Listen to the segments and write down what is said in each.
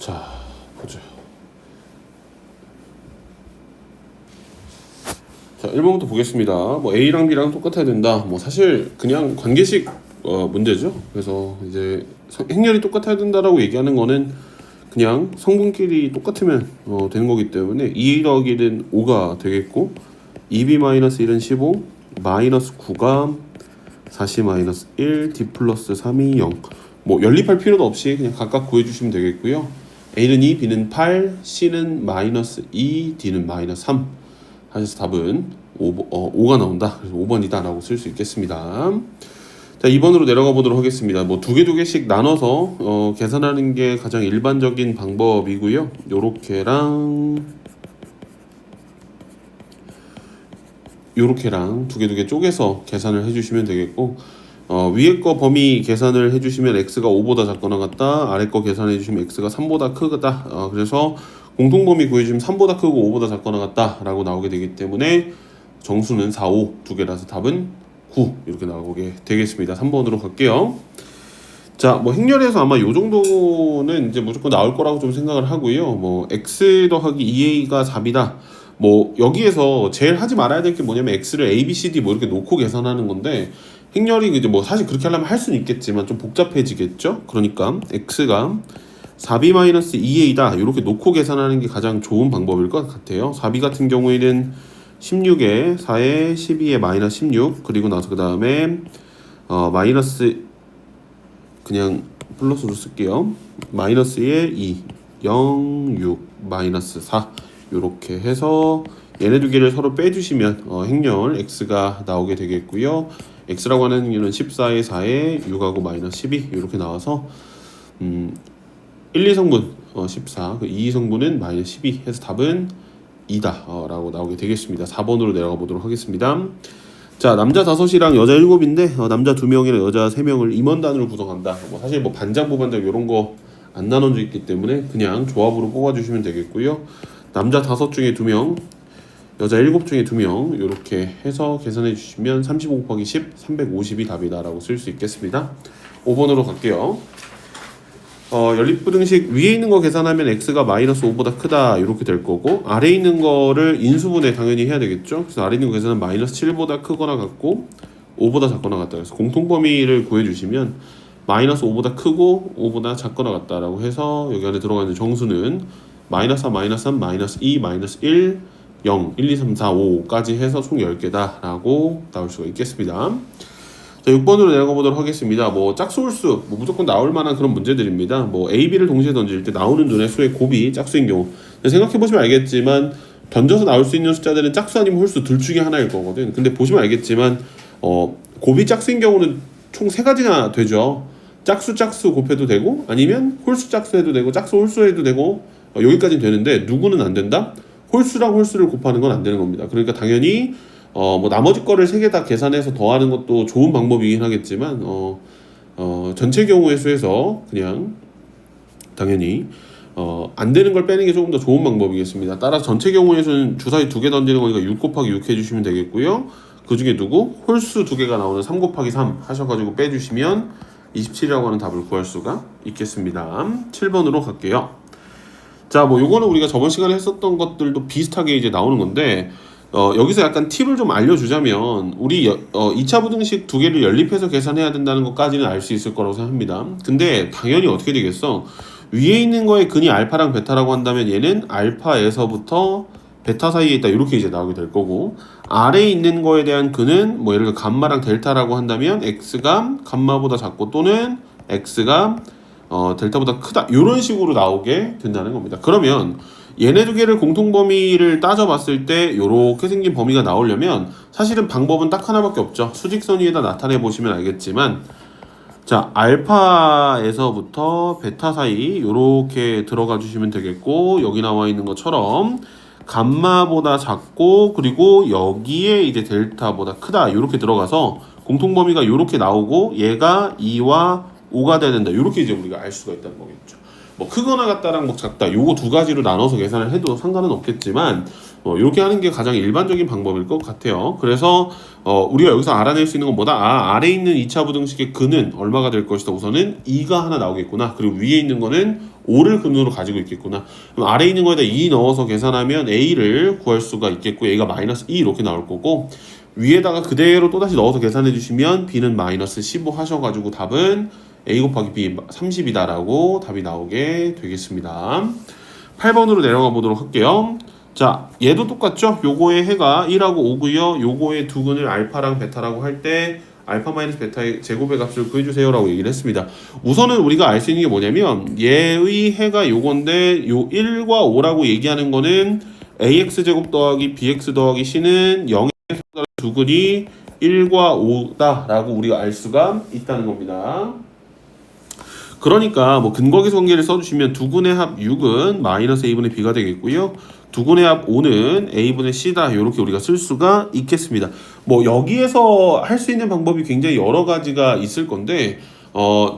자, 보죠. 자, 1번부터 보겠습니다. 뭐 A랑 B랑 똑같아야 된다. 뭐 사실 그냥 관계식 문제죠. 그래서 이제 행렬이 똑같아야 된다라고 얘기하는 거는 그냥 성분끼리 똑같으면 되는 거기 때문에 2 더하기 1은 5가 되겠고 2B-1은 15, 마이너스 9가 4C-1, D 플러스 3이 0. 뭐 연립할 필요도 없이 그냥 각각 구해주시면 되겠고요. A는 2, B는 8, C는 마이너스 2, D는 마이너스 3. 하셔서 답은 5가 나온다. 그래서 5번이다 라고 쓸 수 있겠습니다. 자, 2번으로 내려가 보도록 하겠습니다. 뭐 두 개씩 나눠서 계산하는 게 가장 일반적인 방법이고요. 요렇게랑 두 개 쪼개서 계산을 해주시면 되겠고 위에 거 범위 계산을 해주시면 x가 5보다 작거나 같다. 아래 거 계산해 주시면 x가 3보다 크다. 그래서 공통범위 구해주시면 3보다 크고 5보다 작거나 같다 라고 나오게 되기 때문에 정수는 4, 5 두 개라서 답은 9 이렇게 나오게 되겠습니다. 3번으로 갈게요. 자, 뭐 행렬에서 아마 요 정도는 이제 무조건 나올 거라고 좀 생각을 하고요. 뭐 x 더하기 2a가 4이다. 뭐 여기에서 제일 하지 말아야 될 게 뭐냐면 x를 a, b, c, d 뭐 이렇게 놓고 계산하는 건데 행렬이 이제 뭐 사실 그렇게 하려면 할 수는 있겠지만 좀 복잡해지겠죠. 그러니까 x가 4b-2a다 이렇게 놓고 계산하는 게 가장 좋은 방법일 것 같아요. 4b 같은 경우에는 16에 4에 12에 마이너스 16 그리고 나서 그 다음에 마이너스 그냥 플러스로 쓸게요. 마이너스에 2 0 6 마이너스 4 이렇게 해서 얘네 두 개를 서로 빼주시면 행렬 x가 나오게 되겠고요. x라고 하는 행렬은 14에 4에 6하고 마이너스 12 이렇게 나와서 1, 2성분 14, 2성분은 마이너스 12 해서 답은 2다 라고 나오게 되겠습니다. 4번으로 내려가 보도록 하겠습니다. 자, 남자 5이랑 여자 7인데 남자 2명이랑 여자 3명을 임원단으로 구성한다. 뭐 사실 뭐 반장, 부반장 이런 거 안 나눠져 있기 때문에 그냥 조합으로 뽑아주시면 되겠고요. 남자 5 중에 2명, 여자 7 중에 2명 이렇게 해서 계산해 주시면 35 곱하기 10, 350이 답이다 라고 쓸 수 있겠습니다. 5번으로 갈게요. 연립부등식 위에 있는 거 계산하면 x가 마이너스 5보다 크다 이렇게 될 거고 아래에 있는 거를 인수분해 당연히 해야 되겠죠. 그래서 아래에 있는 거 계산은 마이너스 7보다 크거나 같고 5보다 작거나 같다. 그래서 공통범위를 구해주시면 마이너스 5보다 크고 5보다 작거나 같다라고 해서 여기 안에 들어가는 정수는 마이너스 4, 마이너스 3, 마이너스 2, 마이너스 1, 0, 1, 2, 3, 4, 5까지 해서 총 10개다 라고 나올 수가 있겠습니다. 자, 6번으로 내려가 보도록 하겠습니다. 뭐 짝수홀수 뭐 무조건 나올 만한 그런 문제들입니다. 뭐 A, B를 동시에 던질 때 나오는 눈의 수의 곱이 짝수인 경우 생각해 보시면 알겠지만 던져서 나올 수 있는 숫자들은 짝수 아니면 홀수 둘 중에 하나일 거거든. 근데 보시면 알겠지만 곱이 짝수인 경우는 총 3가지나 되죠. 짝수 곱해도 되고 아니면 홀수 짝수 해도 되고 짝수 홀수 해도 되고 여기까지는 되는데 누구는 안 된다? 홀수랑 홀수를 곱하는 건 안 되는 겁니다. 그러니까 당연히 뭐 나머지 거를 3개 다 계산해서 더하는 것도 좋은 방법이긴 하겠지만 전체 경우의 수에서 그냥 당연히 안 되는 걸 빼는 게 조금 더 좋은 방법이겠습니다. 따라서 전체 경우의 수는 주사위 2개 던지는 거니까 6 곱하기 6 해주시면 되겠고요. 그 중에 누구? 홀수 2개가 나오는 3 곱하기 3 하셔가지고 빼주시면 27이라고 하는 답을 구할 수가 있겠습니다. 7번으로 갈게요. 자, 뭐 요거는 우리가 저번 시간에 했었던 것들도 비슷하게 이제 나오는 건데 여기서 약간 팁을 좀 알려주자면 우리 2차 부등식 2개를 연립해서 계산해야 된다는 것까지는 알 수 있을 거라고 생각합니다. 근데 당연히 어떻게 되겠어? 위에 있는 거에 근이 알파랑 베타라고 한다면 얘는 알파에서부터 베타 사이에 있다 이렇게 이제 나오게 될 거고 아래에 있는 거에 대한 근은 뭐 예를 들어 감마랑 델타라고 한다면 x가 감마보다 작고 또는 x가 델타보다 크다 이런 식으로 나오게 된다는 겁니다. 그러면 얘네 두 개를 공통범위를 따져봤을 때 이렇게 생긴 범위가 나오려면 사실은 방법은 딱 하나밖에 없죠. 수직선 위에다 나타내 보시면 알겠지만 자, 알파에서부터 베타 사이 이렇게 들어가 주시면 되겠고 여기 나와 있는 것처럼 감마보다 작고 그리고 여기에 이제 델타보다 크다 이렇게 들어가서 공통범위가 이렇게 나오고 얘가 2와 5가 돼야 된다 이렇게 이제 우리가 알 수가 있다는 거겠죠. 뭐 크거나 같다랑 뭐 작다 요거 두 가지로 나눠서 계산을 해도 상관은 없겠지만 이렇게 하는 게 가장 일반적인 방법일 것 같아요. 그래서 우리가 여기서 알아낼 수 있는 건 뭐다? 아래 있는 2차 부등식의 근은 얼마가 될 것이다. 우선은 2가 하나 나오겠구나. 그리고 위에 있는 거는 5를 근으로 가지고 있겠구나. 그럼 아래 있는 거에다 2 넣어서 계산하면 a를 구할 수가 있겠고 a가 마이너스 2 이렇게 나올 거고 위에다가 그대로 또다시 넣어서 계산해 주시면 b는 마이너스 15 하셔가지고 답은 a 곱하기 b 30이다 라고 답이 나오게 되겠습니다. 8번으로 내려가 보도록 할게요. 자, 얘도 똑같죠? 요거의 해가 1하고 5고요. 요거의 두 근을 알파랑 베타라고 할 때 알파 마이너스 베타의 제곱의 값을 구해주세요 라고 얘기를 했습니다. 우선은 우리가 알 수 있는 게 뭐냐면 얘의 해가 요건데 요 1과 5라고 얘기하는 거는 ax제곱 더하기 bx 더하기 c는 0의 두 근이 1과 5다 라고 우리가 알 수가 있다는 겁니다. 그러니까 뭐 근거계수 관계를 써주시면 두근의 합 6은 마이너스 a분의 b가 되겠고요. 두근의 합 5는 a분의 c다 이렇게 우리가 쓸 수가 있겠습니다. 뭐 여기에서 할 수 있는 방법이 굉장히 여러 가지가 있을 건데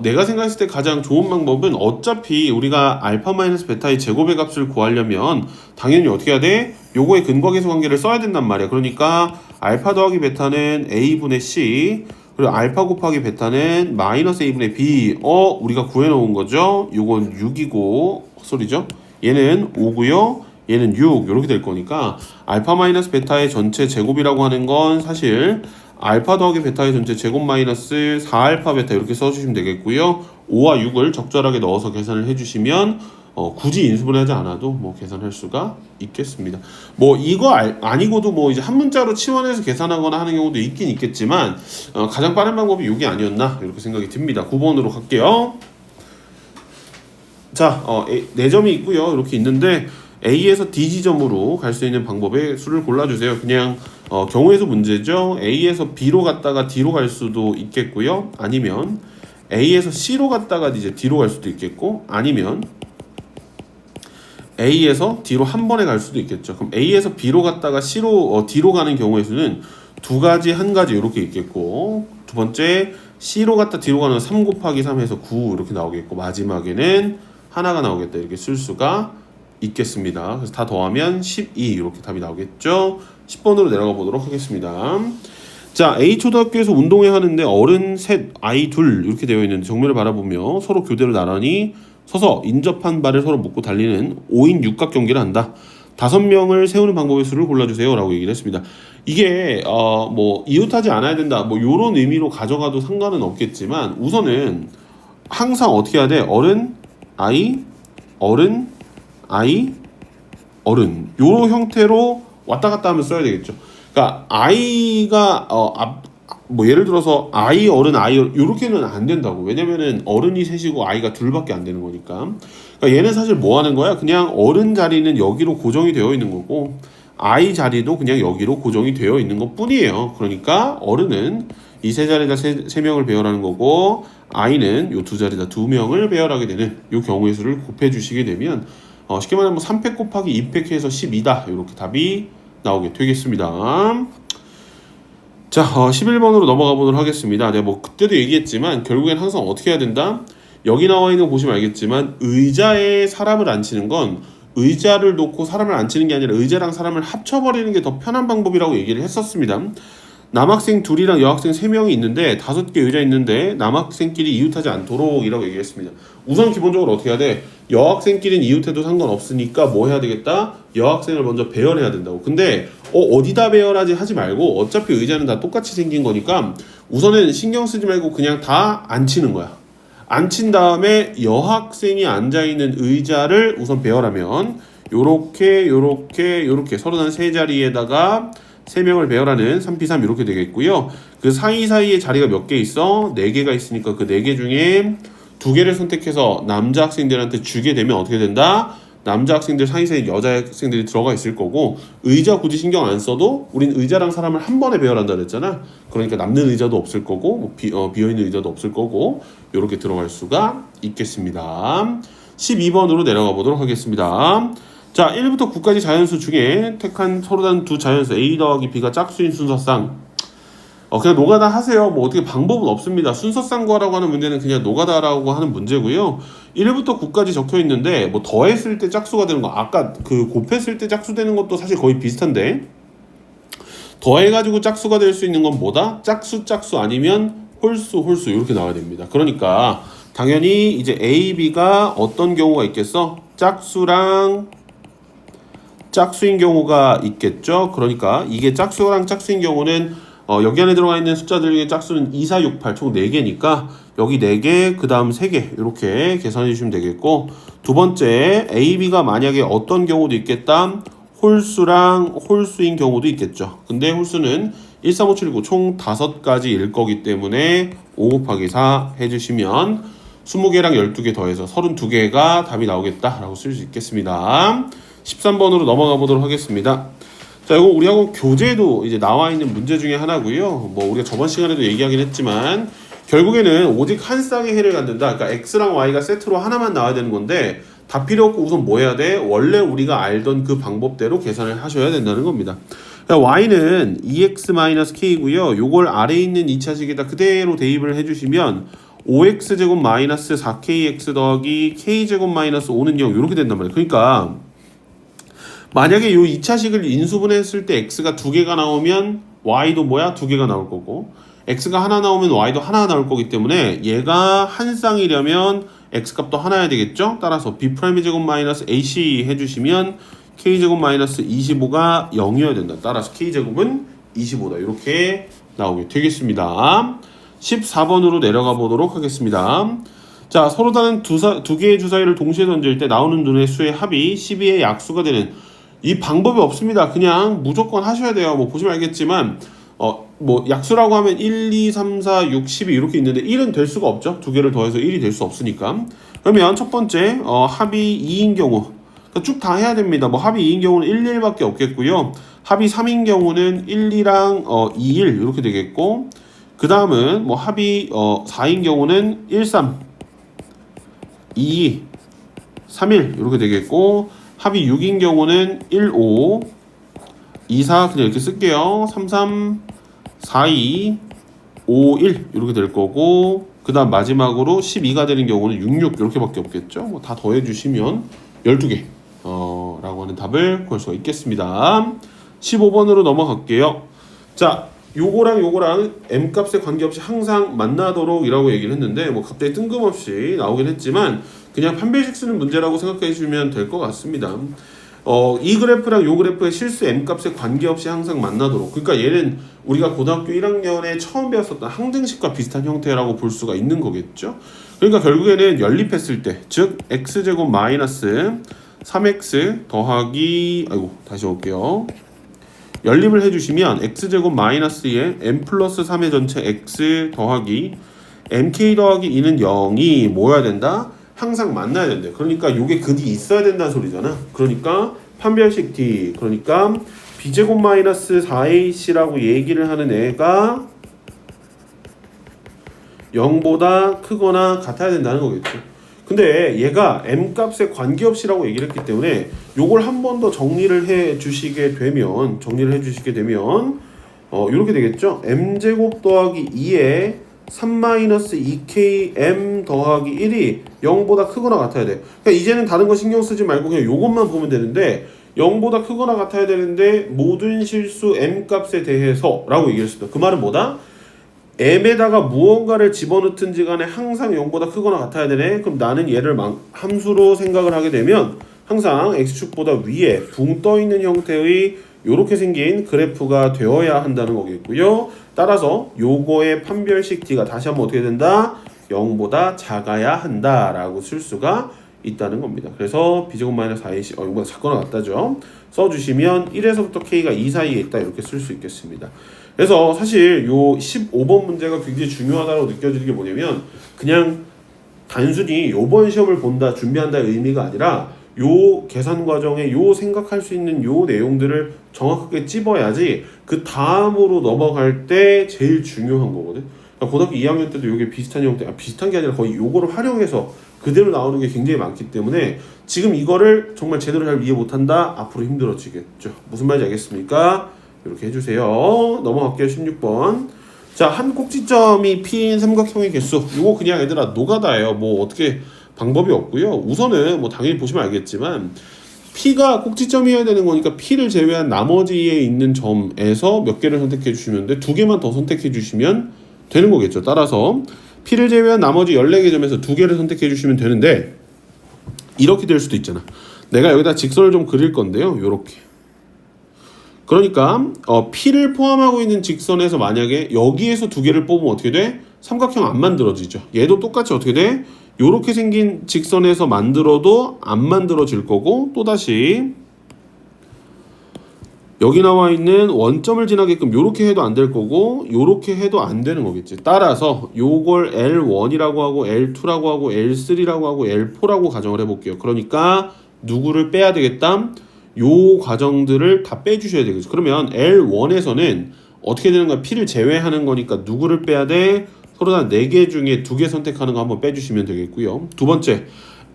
내가 생각했을 때 가장 좋은 방법은 어차피 우리가 알파 마이너스 베타의 제곱의 값을 구하려면 당연히 어떻게 해야 돼? 요거의 근거계수 관계를 써야 된단 말이야. 그러니까 알파 더하기 베타는 a분의 c 그리고 알파 곱하기 베타는 마이너스 a분의 b 우리가 구해놓은 거죠. 요건 6이고 헛소리죠. 얘는 5고요. 얘는 6 이렇게 될 거니까 알파 마이너스 베타의 전체 제곱이라고 하는 건 사실 알파 더하기 베타의 전체 제곱 마이너스 4알파 베타 이렇게 써주시면 되겠고요. 5와 6을 적절하게 넣어서 계산을 해주시면 굳이 인수분해하지 않아도 뭐 계산할 수가 있겠습니다. 뭐 이거 아니고도 뭐 이제 한 문자로 치환해서 계산하거나 하는 경우도 있긴 있겠지만 가장 빠른 방법이 이게 아니었나 이렇게 생각이 듭니다. 9번으로 갈게요. 자, 4점이 있고요. 이렇게 있는데 A에서 D 지점으로 갈 수 있는 방법의 수를 골라주세요. 그냥 경우의 수 문제죠. A에서 B로 갔다가 D로 갈 수도 있겠고요. 아니면 A에서 C로 갔다가 이제 D로 갈 수도 있겠고 아니면 A에서 D로 한 번에 갈 수도 있겠죠. 그럼 A에서 B로 갔다가 D로 가는 경우의 수는 두 가지, 한 가지 이렇게 있겠고 두 번째 C로 갔다 D로 가는 3 곱하기 3 해서 9 이렇게 나오겠고 마지막에는 하나가 나오겠다 이렇게 쓸 수가 있겠습니다. 그래서 다 더하면 12 이렇게 답이 나오겠죠. 10번으로 내려가 보도록 하겠습니다. 자, A초등학교에서 운동회 하는데 어른 셋, 아이 둘 이렇게 되어 있는데 정면을 바라보며 서로 교대로 나란히 서서 인접한 발을 서로 묶고 달리는 5인 육각 경기를 한다. 5명을 세우는 방법의 수를 골라주세요 라고 얘기를 했습니다. 이게 뭐 이웃하지 않아야 된다 뭐 요런 의미로 가져가도 상관은 없겠지만 우선은 항상 어떻게 해야 돼? 어른, 아이, 어른, 아이, 어른 요런 형태로 왔다 갔다 하면 써야 되겠죠. 그러니까 아이가 뭐 예를 들어서 아이 어른 아이 요렇게는 안 된다고. 왜냐면은 어른이 셋이고 아이가 둘밖에 안 되는 거니까. 그러니까 얘는 사실 뭐 하는 거야? 그냥 어른 자리는 여기로 고정이 되어 있는 거고 아이 자리도 그냥 여기로 고정이 되어 있는 것 뿐이에요. 그러니까 어른은 이 세 자리다 세 명을 배열하는 거고 아이는 요 두 자리다 2명을 배열하게 되는 요 경우의 수를 곱해 주시게 되면 쉽게 말하면 3팩 곱하기 2팩 해서 12다 이렇게 답이 나오게 되겠습니다. 자, 11번으로 넘어가 보도록 하겠습니다. 내가 뭐 그때도 얘기했지만 결국엔 항상 어떻게 해야 된다? 여기 나와 있는 거 보시면 알겠지만 의자에 사람을 앉히는 건 의자를 놓고 사람을 앉히는 게 아니라 의자랑 사람을 합쳐버리는 게 더 편한 방법이라고 얘기를 했었습니다. 남학생 둘이랑 여학생 3명이 있는데 5개 의자 있는데 남학생끼리 이웃하지 않도록 이라고 얘기했습니다. 우선 기본적으로 어떻게 해야 돼? 여학생끼리는 이웃해도 상관없으니까 뭐 해야 되겠다? 여학생을 먼저 배열해야 된다고. 근데 어디다 배열하지 하지 말고 어차피 의자는 다 똑같이 생긴 거니까 우선은 신경 쓰지 말고 그냥 다 앉히는 거야. 앉힌 다음에 여학생이 앉아있는 의자를 우선 배열하면 요렇게 33자리에다가 3명을 배열하는 3P3 이렇게 되겠고요. 그 사이사이에 자리가 몇 개 있어? 4개가 있으니까 그 4개 중에 2개를 선택해서 남자 학생들한테 주게 되면 어떻게 된다? 남자 학생들 사이사이에 여자 학생들이 들어가 있을 거고 의자 굳이 신경 안 써도 우린 의자랑 사람을 한 번에 배열한다 그랬잖아. 그러니까 남는 의자도 없을 거고 뭐 비어있는 의자도 없을 거고 이렇게 들어갈 수가 있겠습니다. 12번으로 내려가 보도록 하겠습니다. 자, 1부터 9까지 자연수 중에 택한 서로 다른 두 자연수 A 더하기 B가 짝수인 순서상 그냥 노가다 하세요. 뭐 어떻게 방법은 없습니다. 순서상 구하라고 하는 문제는 그냥 노가다라고 하는 문제고요. 1부터 9까지 적혀 있는데 뭐 더했을 때 짝수가 되는 거, 아까 그 곱했을 때 짝수 되는 것도 사실 거의 비슷한데, 더해가지고 짝수가 될 수 있는 건 뭐다? 짝수 아니면 홀수 이렇게 나와야 됩니다. 그러니까 당연히 이제 A, B가 어떤 경우가 있겠어? 짝수랑 짝수인 경우가 있겠죠. 그러니까 이게 짝수랑 짝수인 경우는 여기 안에 들어가 있는 숫자들 중에 짝수는 2, 4, 6, 8 총 4개니까 여기 4개, 그 다음 3개 이렇게 계산해 주시면 되겠고, 두 번째 A, B가 만약에 어떤 경우도 있겠다? 홀수랑 홀수인 경우도 있겠죠. 근데 홀수는 1, 3, 5, 7, 9 총 5가지일 거기 때문에 5 곱하기 4 해주시면 20개랑 12개 더해서 32개가 답이 나오겠다라고 쓸 수 있겠습니다. 13번으로 넘어가 보도록 하겠습니다. 자, 이거 우리 학원 교재도 이제 나와 있는 문제 중에 하나고요. 뭐 우리가 저번 시간에도 얘기하긴 했지만 결국에는 오직 한 쌍의 해를 갖는다. 그러니까 x랑 y가 세트로 하나만 나와야 되는 건데 다 필요 없고 우선 뭐 해야 돼? 원래 우리가 알던 그 방법대로 계산을 하셔야 된다는 겁니다. 그러니까 y는 2x-k고요. 요걸 아래에 있는 2차식에다 그대로 대입을 해주시면 5x제곱 마이너스 4kx 더하기 k제곱 마이너스 5는 0 이렇게 된단 말이에요. 그러니까 만약에 요 2차식을 인수분해했을 때 x가 2개가 나오면 y도 뭐야? 2개가 나올 거고, x가 하나 나오면 y도 하나 나올 거기 때문에 얘가 한 쌍이려면 x값도 하나야 되겠죠? 따라서 b' 제곱 마이너스 ac 해주시면 k제곱 마이너스 25가 0이어야 된다. 따라서 k제곱은 25다. 이렇게 나오게 되겠습니다. 14번으로 내려가 보도록 하겠습니다. 자, 서로 다른 두 개의 주사위를 동시에 던질 때 나오는 눈의 수의 합이 12의 약수가 되는, 이 방법이 없습니다. 그냥 무조건 하셔야 돼요. 뭐 보시면 알겠지만 뭐 약수라고 하면 1, 2, 3, 4, 6, 12 이렇게 있는데 1은 될 수가 없죠. 두 개를 더해서 1이 될 수 없으니까. 그러면 첫 번째 합이 2인 경우 쭉 다 해야 됩니다. 뭐 합이 2인 경우는 1, 1밖에 없겠고요. 합이 3인 경우는 1, 2랑 2, 1 이렇게 되겠고, 그 다음은 뭐 합이 4인 경우는 1, 3, 2, 3, 1 이렇게 되겠고, 합이 6인 경우는 1, 5, 2, 4 그냥 이렇게 쓸게요. 3, 3, 4, 2, 5, 1 이렇게 될 거고, 그 다음 마지막으로 12가 되는 경우는 6, 6 이렇게밖에 없겠죠. 뭐 다 더해주시면 12개 라고 하는 답을 구할 수가 있겠습니다. 15번으로 넘어갈게요. 자, 요거랑 m값에 관계없이 항상 만나도록 이라고 얘기를 했는데 뭐 갑자기 뜬금없이 나오긴 했지만 그냥 판별식 쓰는 문제라고 생각해 주시면 될 것 같습니다. 이 그래프랑 요 그래프의 실수 m값에 관계없이 항상 만나도록, 그러니까 얘는 우리가 고등학교 1학년에 처음 배웠었던 항등식과 비슷한 형태라고 볼 수가 있는 거겠죠. 그러니까 결국에는 연립했을 때, 즉 x제곱 마이너스 3x 더하기 다시 올게요. 연립을 해주시면 x제곱 마이너스 2에 m 플러스 3의 전체 x 더하기 mk 더하기 2는 0이 뭐여야 된다? 항상 만나야 된대. 그러니까 요게 근이 있어야 된다는 소리잖아. 그러니까 판별식 D, 그러니까 b제곱 마이너스 4ac라고 얘기를 하는 애가 0보다 크거나 같아야 된다는 거겠죠. 근데 얘가 m값에 관계없이라고 얘기를 했기 때문에 요걸 한 번 더 정리를 해 주시게 되면 이렇게 되겠죠. m제곱 더하기 2에 3-2km 더하기 1이 0보다 크거나 같아야 돼. 그러니까 이제는 다른 거 신경 쓰지 말고 그냥 요것만 보면 되는데, 0보다 크거나 같아야 되는데 모든 실수 m값에 대해서 라고 얘기했습니다. 그 말은 뭐다? m에다가 무언가를 집어넣든지 간에 항상 0보다 크거나 같아야 되네. 그럼 나는 얘를 함수로 생각을 하게 되면 항상 x축보다 위에 붕 떠있는 형태의 요렇게 생긴 그래프가 되어야 한다는 거겠고요. 따라서 요거의 판별식 D가 다시 한번 어떻게 된다? 0보다 작아야 한다라고 쓸 수가 있다는 겁니다. 그래서 b제곱 마이너스 4ac 이거보다 작거나 같다죠. 써주시면 1에서부터 k가 2 사이에 있다 이렇게 쓸 수 있겠습니다. 그래서 사실 요 15번 문제가 굉장히 중요하다고 느껴지는 게 뭐냐면, 그냥 단순히 요번 시험을 본다, 준비한다의 의미가 아니라 요 계산 과정에 요 생각할 수 있는 요 내용들을 정확하게 찝어야지 그 다음으로 넘어갈 때 제일 중요한 거거든. 그러니까 고등학교 2학년 때도 요게 비슷한 형태, 비슷한 게 아니라 거의 요거를 활용해서 그대로 나오는 게 굉장히 많기 때문에 지금 이거를 정말 제대로 잘 이해 못한다? 앞으로 힘들어지겠죠. 무슨 말인지 알겠습니까? 이렇게 해주세요. 넘어갈게요. 16번. 자, 한 꼭지점이 P인 삼각형의 개수. 이거 그냥 얘들아 노가다예요. 뭐 어떻게 방법이 없고요. 우선은 뭐 당연히 보시면 알겠지만 P가 꼭지점이어야 되는 거니까 P를 제외한 나머지에 있는 점에서 몇 개를 선택해 주시면 돼. 두 개만 더 선택해 주시면 되는 거겠죠. 따라서 P를 제외한 나머지 14개 점에서 두 개를 선택해 주시면 되는데 이렇게 될 수도 있잖아. 내가 여기다 직선을 좀 그릴 건데요. 요렇게. 그러니까 P를 포함하고 있는 직선에서 만약에 여기에서 두 개를 뽑으면 어떻게 돼? 삼각형 안 만들어지죠. 얘도 똑같이 어떻게 돼? 요렇게 생긴 직선에서 만들어도 안 만들어질 거고 또다시 여기 나와 있는 원점을 지나게끔 요렇게 해도 안 될 거고 요렇게 해도 안 되는 거겠지. 따라서 요걸 L1이라고 하고 L2라고 하고 L3라고 하고 L4라고 가정을 해볼게요. 그러니까 누구를 빼야 되겠다? 요 과정들을 다 빼주셔야 되겠죠. 그러면 L1에서는 어떻게 되는 거야? P를 제외하는 거니까 누구를 빼야 돼? 서로 다 4개 중에 2개 선택하는 거 한번 빼주시면 되겠고요. 두 번째,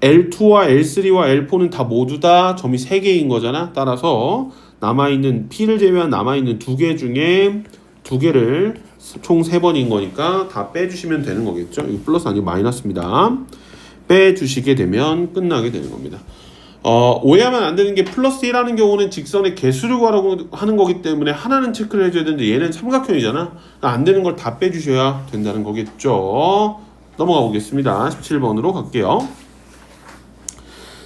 L2와 L3와 L4는 다 모두 다 점이 3개인 거잖아. 따라서 남아있는 P를 제외한 남아있는 2개 중에 2개를 총 3번인 거니까 다 빼주시면 되는 거겠죠. 이거 플러스 아니고 마이너스입니다. 빼주시게 되면 끝나게 되는 겁니다. 오해하면 안 되는 게 플러스 1하는 경우는 직선의 개수를 구하라고 하는 거기 때문에 하나는 체크를 해줘야 되는데 얘는 삼각형이잖아. 안 되는 걸 다 빼주셔야 된다는 거겠죠. 넘어가 보겠습니다. 17번으로 갈게요.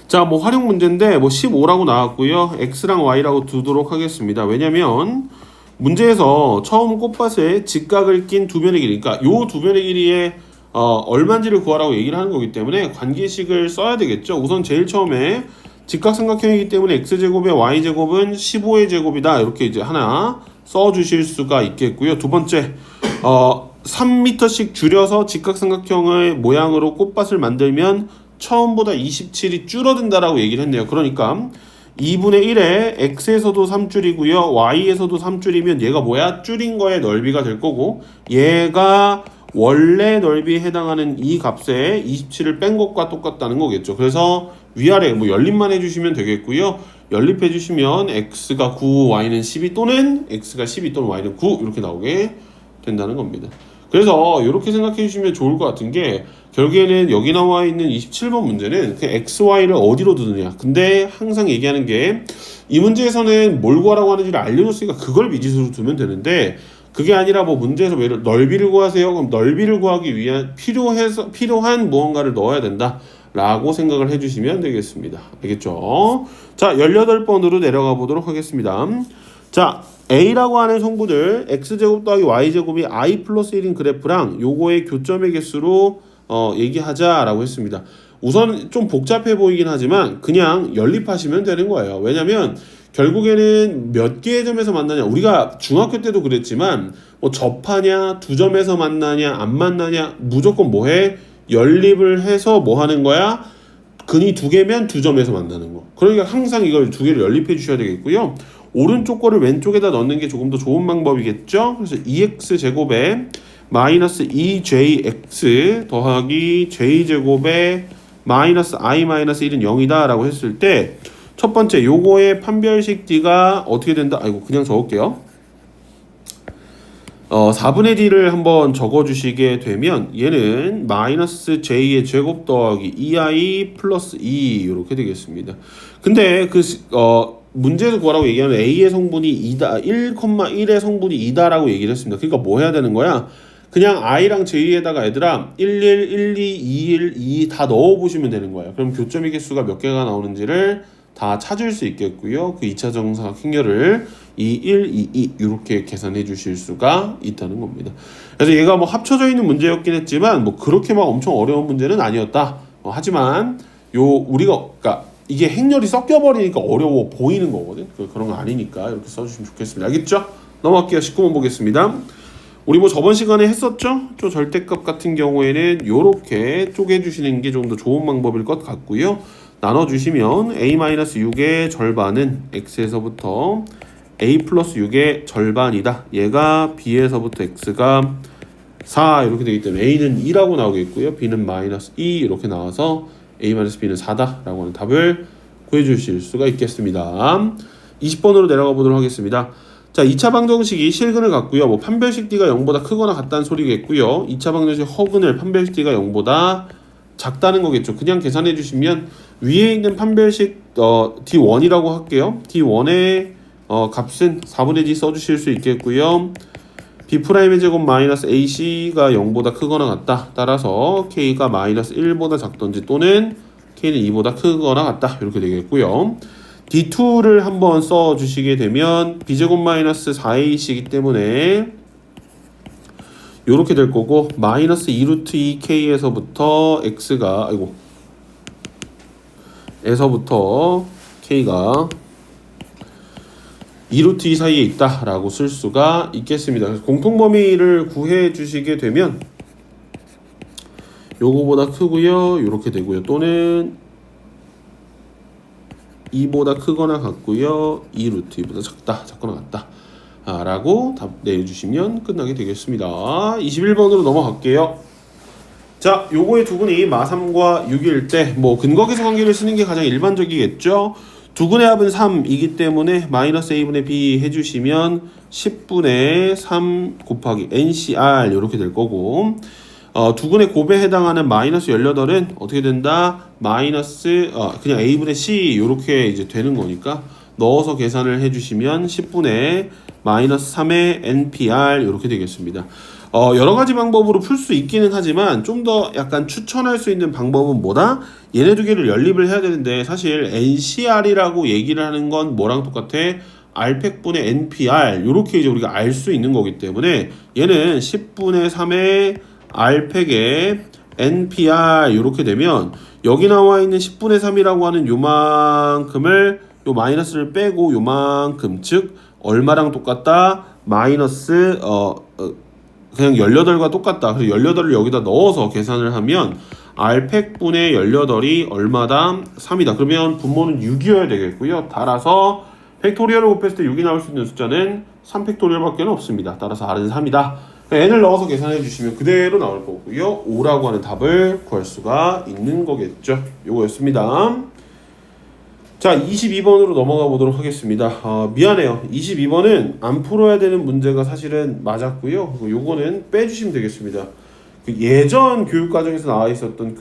자, 뭐 활용 문제인데 뭐 15라고 나왔고요. X랑 Y라고 두도록 하겠습니다. 왜냐면 문제에서 처음 꽃밭에 직각을 낀 두 변의 길이, 그러니까 요 두 변의 길이에 얼마인지를 구하라고 얘기를 하는 거기 때문에 관계식을 써야 되겠죠. 우선 제일 처음에 직각삼각형이기 때문에 x제곱에 y제곱은 15의 제곱이다. 이렇게 이제 하나 써주실 수가 있겠고요. 두 번째, 3m씩 줄여서 직각삼각형의 모양으로 꽃밭을 만들면 처음보다 27이 줄어든다라고 얘기를 했네요. 그러니까 2분의 1에 x에서도 3줄이고요. y에서도 3줄이면 얘가 뭐야? 줄인 거의 넓이가 될 거고 얘가 원래 넓이에 해당하는 이 값에 27을 뺀 것과 똑같다는 거겠죠. 그래서 위아래 뭐 연립만 해주시면 되겠고요. 연립해 주시면 x가 9, y는 12 또는 x가 12 또는 y는 9 이렇게 나오게 된다는 겁니다. 그래서 이렇게 생각해 주시면 좋을 것 같은 게 결국에는 여기 나와 있는 27번 문제는 그 x, y를 어디로 두느냐. 근데 항상 얘기하는 게 이 문제에서는 뭘 구하라고 하는지를 알려줬으니까 그걸 미지수로 두면 되는데 그게 아니라 뭐 문제에서 넓이를 구하세요. 그럼 넓이를 구하기 위한 필요한 무언가를 넣어야 된다 라고 생각을 해주시면 되겠습니다. 알겠죠? 자, 18번으로 내려가 보도록 하겠습니다. 자, A라고 하는 성분을 X제곱 더하기 Y제곱이 I 플러스 1인 그래프랑 요거의 교점의 개수로 얘기하자라고 했습니다. 우선 좀 복잡해 보이긴 하지만 그냥 연립하시면 되는 거예요. 왜냐면 결국에는 몇 개의 점에서 만나냐. 우리가 중학교 때도 그랬지만 뭐 접하냐, 두 점에서 만나냐, 안 만나냐 무조건 뭐해? 연립을 해서 뭐 하는 거야? 근이 두 개면 두 점에서 만나는 거. 그러니까 항상 이걸 두 개를 연립해 주셔야 되겠고요. 오른쪽 거를 왼쪽에다 넣는 게 조금 더 좋은 방법이겠죠. 그래서 2x제곱에 마이너스 2jx 더하기 j제곱에 마이너스 i 마이너스 1은 0이다 라고 했을 때 첫 번째 요거의 판별식 d가 어떻게 된다? 아이고 그냥 적을게요. 4분의 d를 한번 적어주시게 되면 얘는 마이너스 j의 제곱 더하기 2i 플러스 2 이렇게 되겠습니다. 근데 문제에서 구하라고 얘기하는 a의 성분이 2다, 1,1의 성분이 2다라고 얘기를 했습니다. 그러니까 뭐 해야 되는 거야? 그냥 i랑 j에다가 얘들아 11, 12, 21, 2 다 넣어보시면 되는 거예요. 그럼 교점의 개수가 몇 개가 나오는지를 다 찾을 수 있겠고요. 그 2차 정사각 행렬을 2, 1, 2, 2 이렇게 계산해 주실 수가 있다는 겁니다. 그래서 얘가 뭐 합쳐져 있는 문제였긴 했지만 뭐 그렇게 막 엄청 어려운 문제는 아니었다. 하지만 그러니까 이게 행렬이 섞여버리니까 어려워 보이는 거거든. 그런 거 아니니까 이렇게 써주시면 좋겠습니다. 알겠죠? 넘어갈게요. 19번 보겠습니다. 우리 뭐 저번 시간에 했었죠? 저 절대값 같은 경우에는 이렇게 쪼개주시는 게 좀 더 좋은 방법일 것 같고요. 나눠주시면 a-6의 절반은 x에서부터 a 플러스 6의 절반이다. 얘가 b에서부터 x가 4 이렇게 되기 때문에 a는 2라고 나오겠고요. b는 마이너스 2 이렇게 나와서 a-b는 4다 라고 하는 답을 구해주실 수가 있겠습니다. 20번으로 내려가 보도록 하겠습니다. 자, 2차 방정식이 실근을 갖고요. 뭐 판별식 D가 0보다 크거나 같다는 소리겠고요. 2차 방정식 허근을 판별식 D가 0보다 작다는 거겠죠. 그냥 계산해 주시면 위에 있는 판별식 D1이라고 할게요. D1의 값은 4분의 D 써주실 수 있겠고요. B'의 제곱 마이너스 AC가 0보다 크거나 같다. 따라서 K가 마이너스 1보다 작던지 또는 K는 2보다 크거나 같다. 이렇게 되겠고요. D2를 한번 써주시게 되면 B제곱 마이너스 4AC이기 때문에 이렇게 될 거고 마이너스 2루트 2K에서부터 X가 에서부터 K가 2루트 2 사이에 있다라고 쓸 수가 있겠습니다. 그래서 공통범위를 구해 주시게 되면 요거보다 크고요. 이렇게 되고요. 또는 2보다 크거나 같고요. 2루트 2보다 작거나 같다. 라고 답 내주시면 끝나게 되겠습니다. 21번으로 넘어갈게요. 자, 요거의 두근이 마3과 6일 때 뭐 근거계수 관계를 쓰는 게 가장 일반적이겠죠. 두근의 합은 3이기 때문에 마이너스 a분의 b 해주시면 10분의 3 곱하기 ncr 이렇게 될 거고 두근의 곱에 해당하는 마이너스 18은 어떻게 된다? 마이너스 그냥 a분의 c 이렇게 이제 되는 거니까 넣어서 계산을 해주시면 10분의 마이너스 3의 npr 이렇게 되겠습니다. 여러 가지 방법으로 풀 수 있기는 하지만 좀 더 약간 추천할 수 있는 방법은 뭐다? 얘네 두 개를 연립을 해야 되는데 사실 NCR이라고 얘기를 하는 건 뭐랑 똑같아? R팩분의 NPR 이렇게 이제 우리가 알 수 있는 거기 때문에 얘는 10분의 3의 R팩의 NPR 이렇게 되면 여기 나와 있는 10분의 3이라고 하는 요만큼을 요 마이너스를 빼고 요만큼 즉 얼마랑 똑같다? 마이너스 그냥 18과 똑같다. 그래서 18을 여기다 넣어서 계산을 하면 R팩분의 18이 얼마다? 3이다. 그러면 분모는 6이어야 되겠고요. 따라서 팩토리얼을 곱했을 때 6이 나올 수 있는 숫자는 3팩토리얼밖에 없습니다. 따라서 R은 3이다. n을 넣어서 계산해 주시면 그대로 나올 거고요. 5라고 하는 답을 구할 수가 있는 거겠죠. 요거였습니다. 자, 22번으로 넘어가 보도록 하겠습니다. 미안해요. 22번은 안 풀어야 되는 문제가 사실은 맞았고요. 요거는 빼주시면 되겠습니다. 그 예전 교육과정에서 나와 있었던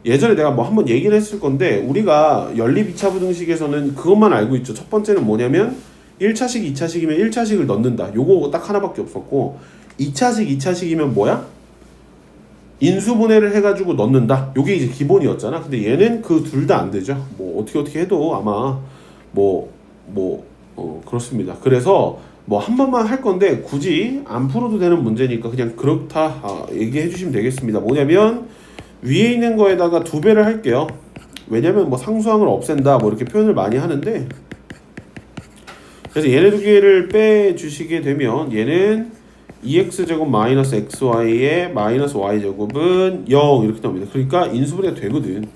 예전에 내가 뭐 한번 얘기를 했을 건데 우리가 연립 2차 부등식에서는 그것만 알고 있죠. 첫 번째는 뭐냐면 1차식, 2차식이면 1차식을 넣는다. 요거 딱 하나밖에 없었고 2차식, 2차식이면 뭐야? 인수분해를 해가지고 넣는다. 요게 이제 기본이었잖아. 근데 얘는 그 둘 다 안 되죠. 뭐 어떻게 해도 아마 그렇습니다. 그래서 뭐 한 번만 할 건데 굳이 안 풀어도 되는 문제니까 그냥 그렇다 얘기해 주시면 되겠습니다. 뭐냐면 위에 있는 거에다가 2배를 할게요. 왜냐면 뭐 상수항을 없앤다 뭐 이렇게 표현을 많이 하는데 그래서 얘네 두 개를 빼 주시게 되면 얘는 2x제곱 마이너스 xy의 마이너스 y제곱은 0 이렇게 나옵니다. 그러니까 인수분해가 되거든.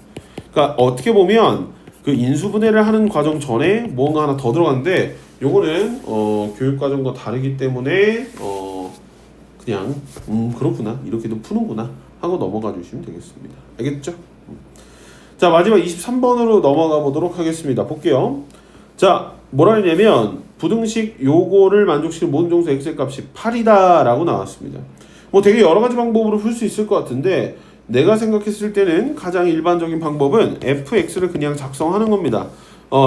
그러니까 어떻게 보면 그 인수분해를 하는 과정 전에 뭔가 하나 더 들어갔는데 요거는 교육과정과 다르기 때문에 그냥 그렇구나 이렇게도 푸는구나 하고 넘어가 주시면 되겠습니다. 알겠죠? 자, 마지막 23번으로 넘어가 보도록 하겠습니다. 볼게요. 자, 뭐라 했냐면 부등식 요거를 만족시키는 모든 정수 x의 값이 8이다 라고 나왔습니다. 뭐 되게 여러 가지 방법으로 풀 수 있을 것 같은데 내가 생각했을 때는 가장 일반적인 방법은 fx를 그냥 작성하는 겁니다.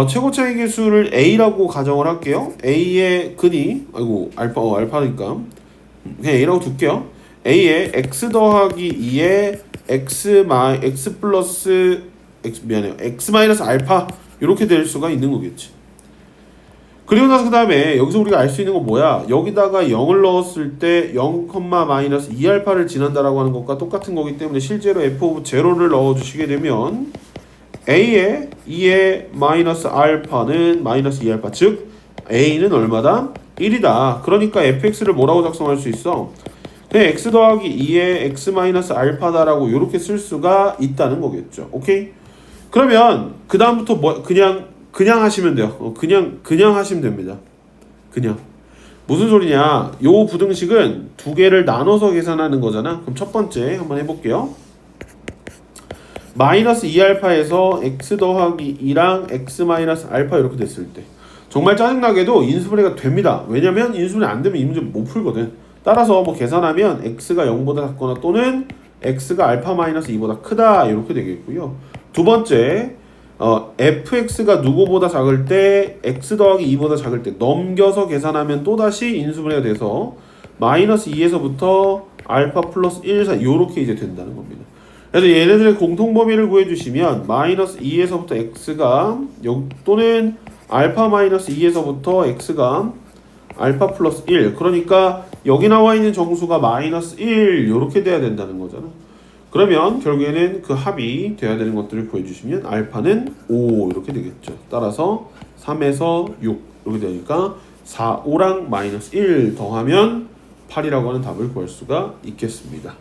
최고차의 개수를 a라고 가정을 할게요. a의 근이 알파니까 그냥 a라고 둘게요. a의 x 더하기 2의 x 플러스 x 마이너스 알파 이렇게 될 수가 있는 거겠지. 그리고 나서 그 다음에 여기서 우리가 알 수 있는 건 뭐야? 여기다가 0을 넣었을 때 0, 마이너스 2알파를 지난다라고 하는 것과 똑같은 거기 때문에 실제로 f 오브 제로를 넣어주시게 되면 a의 2의 마이너스 알파는 마이너스 2알파 즉 a는 얼마다? 1이다. 그러니까 fx를 뭐라고 작성할 수 있어? 그냥 x 더하기 2의 x 마이너스 알파다라고 이렇게 쓸 수가 있다는 거겠죠. 오케이? 그러면 그 다음부터 그냥 하시면 돼요. 그냥 하시면 됩니다. 그냥. 무슨 소리냐? 요 부등식은 두 개를 나눠서 계산하는 거잖아. 그럼 첫 번째 한번 해볼게요. 마이너스 2알파에서 x 더하기 2랑 x 마이너스 알파 이렇게 됐을 때 정말 짜증나게도 인수분해가 됩니다. 왜냐면 인수분해 안 되면 이 문제 못 풀거든. 따라서 뭐 계산하면 x가 0보다 작거나 또는 x가 알파 마이너스 2보다 크다 이렇게 되겠고요. 두 번째 fx가 누구보다 작을 때 x 더하기 2보다 작을 때 넘겨서 계산하면 또다시 인수분해가 돼서 마이너스 2에서부터 알파 플러스 1 사이 요렇게 이제 된다는 겁니다. 그래서 얘네들의 공통범위를 구해주시면 마이너스 2에서부터 x가 또는 알파 마이너스 2에서부터 x가 알파 플러스 1 그러니까 여기 나와 있는 정수가 마이너스 1 이렇게 돼야 된다는 거잖아. 그러면 결국에는 그 합이 돼야 되는 것들을 구해주시면 알파는 5 이렇게 되겠죠. 따라서 3에서 6 이렇게 되니까 4, 5랑 마이너스 1 더하면 8이라고 하는 답을 구할 수가 있겠습니다.